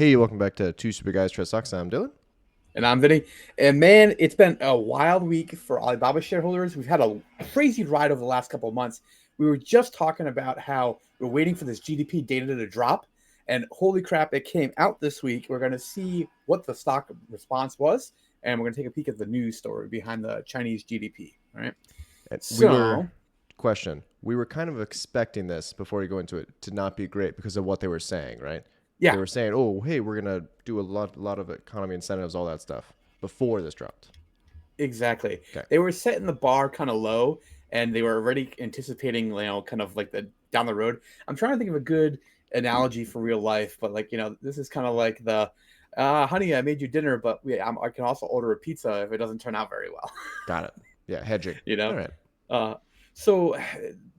Hey, welcome back to Two Super Guys Trust Stocks. I'm Dylan. And I'm Vinny. And man, it's been a wild week for Alibaba shareholders. We've had a crazy ride over the last couple of months. We were just talking about how we're waiting for this GDP data to drop. And holy crap, it came out this week. We're going to see what the stock response was. And we're going to take a peek at the news story behind the Chinese GDP. All right. And So, we were kind of expecting this before we go into it to not be great because of what they were saying, right? They yeah, were saying, "Oh, hey, we're gonna do a lot of economy incentives, all that stuff," before this dropped. exactly. Okay, They were setting the bar kind of low and they were already anticipating, kind of like the down the road. I'm trying to think of a good analogy for real life, but this is kind of like the honey, I made you dinner, but I can also order a pizza if it doesn't turn out very well. got it. Yeah, hedging. you All know, right. uh, so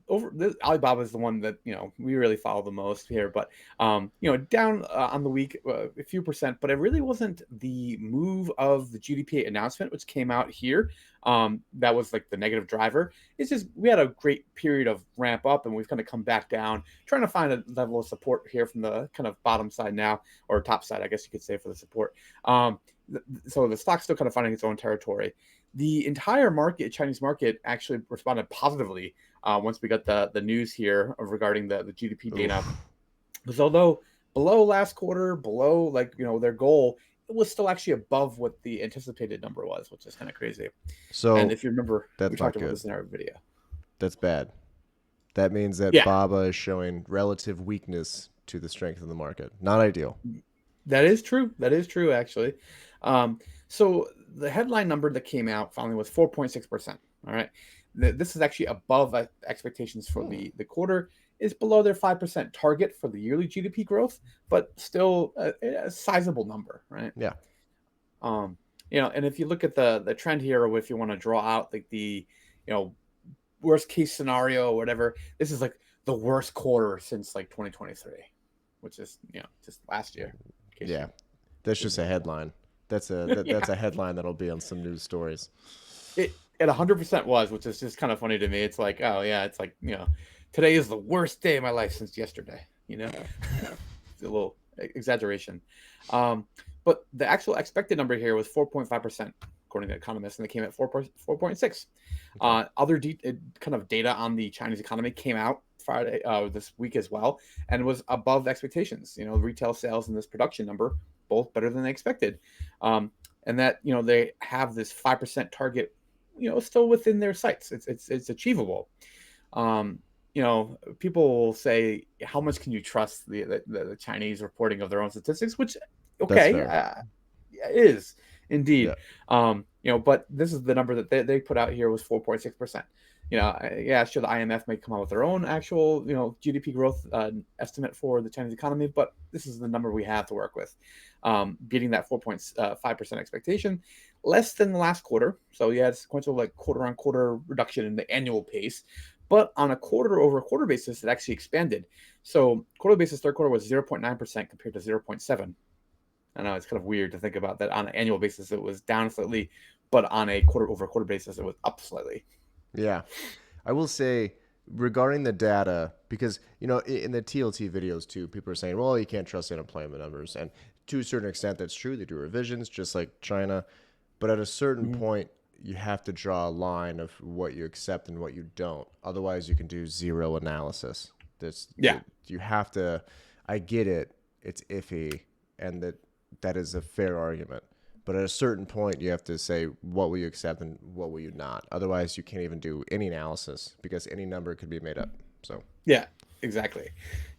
over this, Alibaba is the one that we really follow the most here, but down on the week a few percent, but it really wasn't the move of the GDP announcement which came out here. That was like the negative driver. It's just we had a great period of ramp up, and we've kind of come back down, trying to find a level of support here from the kind of bottom side now, or top side, I guess you could say, for the support. So the stock's still kind of finding its own territory. The entire market, Chinese market, actually responded positively once we got the news here regarding the GDP data. Oof. Because although below last quarter, below their goal, it was still actually above what the anticipated number was, which is kind of crazy. And So if you remember, we that's talked not about good. this in our video. That's bad. That means that Yeah, Baba is showing relative weakness to the strength of the market. Not ideal. that is true. That is true, actually. So the headline number that came out finally was 4.6%. All right. This is actually above expectations for Hmm. the quarter, is below their 5% target for the yearly GDP growth, but still a sizable number, right? Yeah, Um, and if you look at the trend here, or if you want to draw out like you know, worst case scenario or whatever, this is like the worst quarter since like 2023, which is, just last year, in case yeah. you That's didn't just a know. headline. That's Yeah, a headline that'll be on some news stories. it 100% was, which is just kind of funny to me. It's like, oh yeah, it's like, today is the worst day of my life since yesterday. It's a little exaggeration. Um, but the actual expected number here was 4.5%, according to economists, and they came at 4.6. Okay. Other kind of data on the Chinese economy came out Friday this week as well, and was above expectations. Retail sales and this production number both better than they expected, and that they have this 5% target, still within their sights. It's achievable. Um, People will say, how much can you trust the Chinese reporting of their own statistics? Which, That's okay, fair. is Yeah. indeed. But this is the number that they put out here was 4.6%. Yeah, sure, the IMF may come out with their own actual, GDP growth estimate for the Chinese economy, but this is the number we have to work with. Beating that 4.5% expectation, less than the last quarter. So yeah, it's sequential like quarter on quarter reduction in the annual pace, but on a quarter over quarter basis, it actually expanded. So quarter basis, third quarter was 0.9% compared to 0.7. I know it's kind of weird to think about that. On an annual basis, it was down slightly, but on a quarter over quarter basis, it was up slightly. Yeah. I will say regarding the data, because, in the TLT videos too, people are saying, well, you can't trust unemployment numbers. And to a certain extent, that's true. They do revisions just like China. But at a certain Mhm. point, you have to draw a line of what you accept and what you don't. Otherwise, you can do zero analysis. Yeah, You have to, I get it, it's iffy, and that is a fair argument. But at a certain point, you have to say what will you accept and what will you not. Otherwise, you can't even do any analysis because any number could be made up. So yeah, exactly.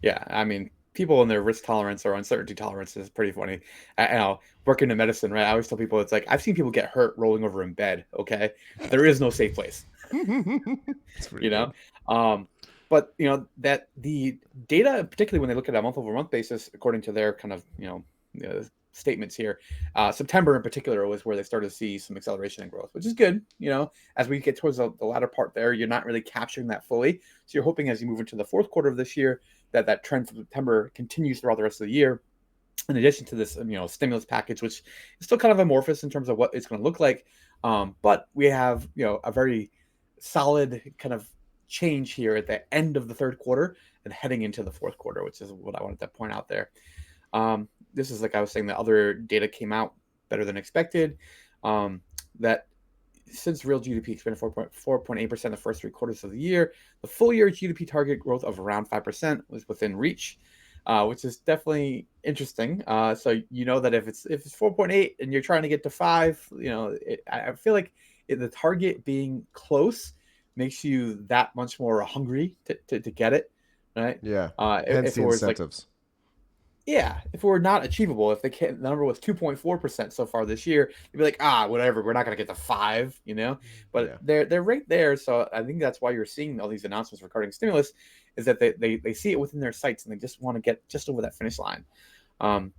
Yeah, I mean, people and their risk tolerance or uncertainty tolerance is pretty funny. Working in medicine, right? I always tell people it's like I've seen people get hurt rolling over in bed. Okay, there is no safe place. it's pretty you know good. um but that the data, particularly when they look at a month over month basis, according to their kind of statements here, September in particular was where they started to see some acceleration in growth, which is good. As we get towards the latter part there, you're not really capturing that fully, so you're hoping as you move into the fourth quarter of this year that trend from September continues throughout the rest of the year, in addition to this stimulus package, which is still kind of amorphous in terms of what it's going to look like. But we have a very solid kind of change here at the end of the third quarter and heading into the fourth quarter, which is what I wanted to point out there. This is like I was saying, the other data came out better than expected. That since real GDP expanded 4.8% the first 3 quarters of the year, the full year GDP target growth of around 5% was within reach, which is definitely interesting. So you know that if it's 4.8 and you're trying to get to 5, I feel like the target being close makes you that much more hungry to get it, right? Yeah. Hence If it the was like, incentives. yeah, if it were not achievable, if the number was 2.4% so far this year, you'd be like, whatever, we're not going to get to 5. But Yeah. they're right there. So I think that's why you're seeing all these announcements regarding stimulus, is that they see it within their sights and they just want to get just over that finish line. Um,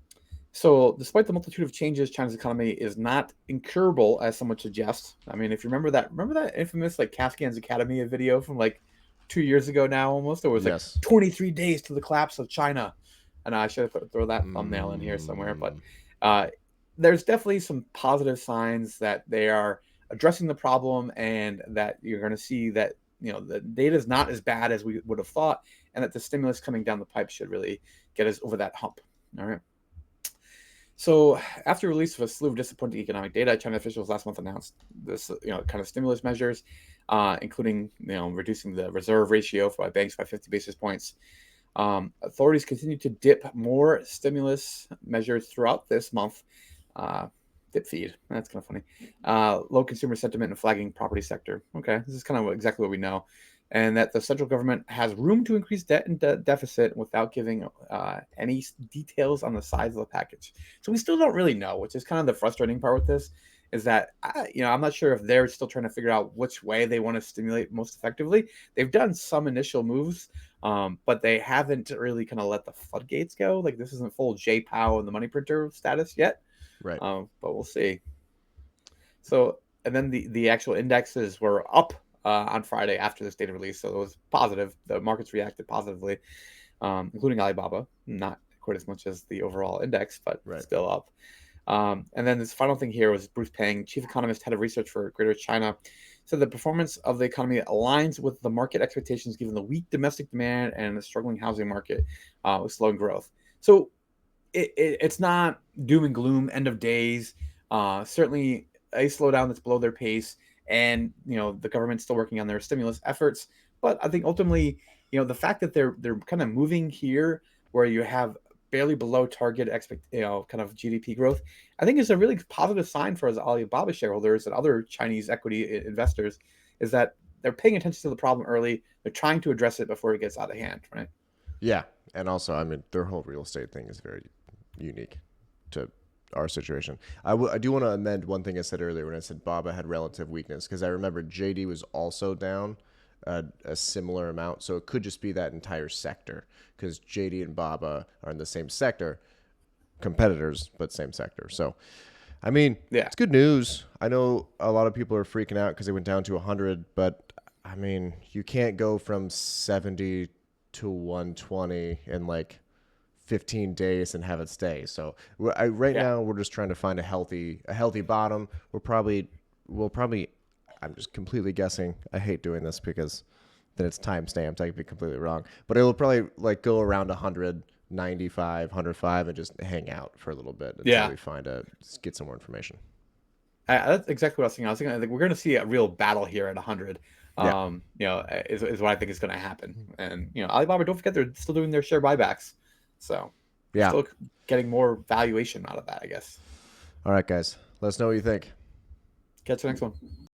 so despite the multitude of changes, China's economy is not incurable, as some would suggest. I mean, if you remember that infamous like Kafka's Academy video from like 2 years ago now, almost. It was like Yes. 23 days to the collapse of China, and I should have throw that thumbnail in here somewhere. But Mm, uh, there's definitely some positive signs that they are addressing the problem, and that you're going to see that the data is not as bad as we would have thought, and that the stimulus coming down the pipe should really get us over that hump. All right. So, after release of a slew of disappointing economic data, China officials last month announced this, kind of stimulus measures, including, reducing the reserve ratio by banks by 50 basis points. Authorities continue to dip more stimulus measures throughout this month. Uh, Dip feed. That's kind of funny. Low consumer sentiment and flagging property sector. Okay, this is kind of exactly what we know. And that the central government has room to increase debt and deficit without giving any details on the size of the package. So we still don't really know, which is kind of the frustrating part with this, is that I'm not sure if they're still trying to figure out which way they want to stimulate most effectively. They've done some initial moves, but they haven't really kind of let the floodgates go. Like, this isn't full J-Pow and the money printer status yet, right. but we'll see. So, and then the actual indexes were up on Friday after this data release, so it was positive. The markets reacted positively, including Alibaba, not quite as much as the overall index, but Right. still up. And then this final thing here was Bruce Pang, chief economist, head of research for Greater China, said the performance of the economy aligns with the market expectations given the weak domestic demand and the struggling housing market with slowing growth. So it's not doom and gloom, end of days. Certainly a slowdown that's below their pace, and the government's still working on their stimulus efforts. But I think ultimately, the fact that they're kind of moving here, where you have barely below target kind of GDP growth, I think is a really positive sign for us Alibaba shareholders and other Chinese equity investors, is that they're paying attention to the problem early. They're trying to address it before it gets out of hand, right? Yeah. And also, I mean, their whole real estate thing is very unique to our situation. I do want to amend one thing I said earlier when I said Baba had relative weakness, because I remember JD was also down a similar amount. So it could just be that entire sector, because JD and Baba are in the same sector, competitors, but same sector. So, I mean, Yeah. it's good news. I know a lot of people are freaking out because they went down to 100, but I mean, you can't go from 70 to 120 in like 15 days and have it stay. So right Yeah. now we're just trying to find a healthy bottom. We'll probably I'm just completely guessing. I hate doing this because then it's time stamped. I could be completely wrong, but it will probably like go around 195, 105 and just hang out for a little bit until Yeah. we get some more information. That's exactly what I was thinking. I was thinking, I think we're going to see a real battle here at 100. Yeah. Is what I think is going to happen. And Alibaba, don't forget, they're still doing their share buybacks, so they're Yeah. still getting more valuation out of that, I guess. All right, guys. Let us know what you think. Catch you next one.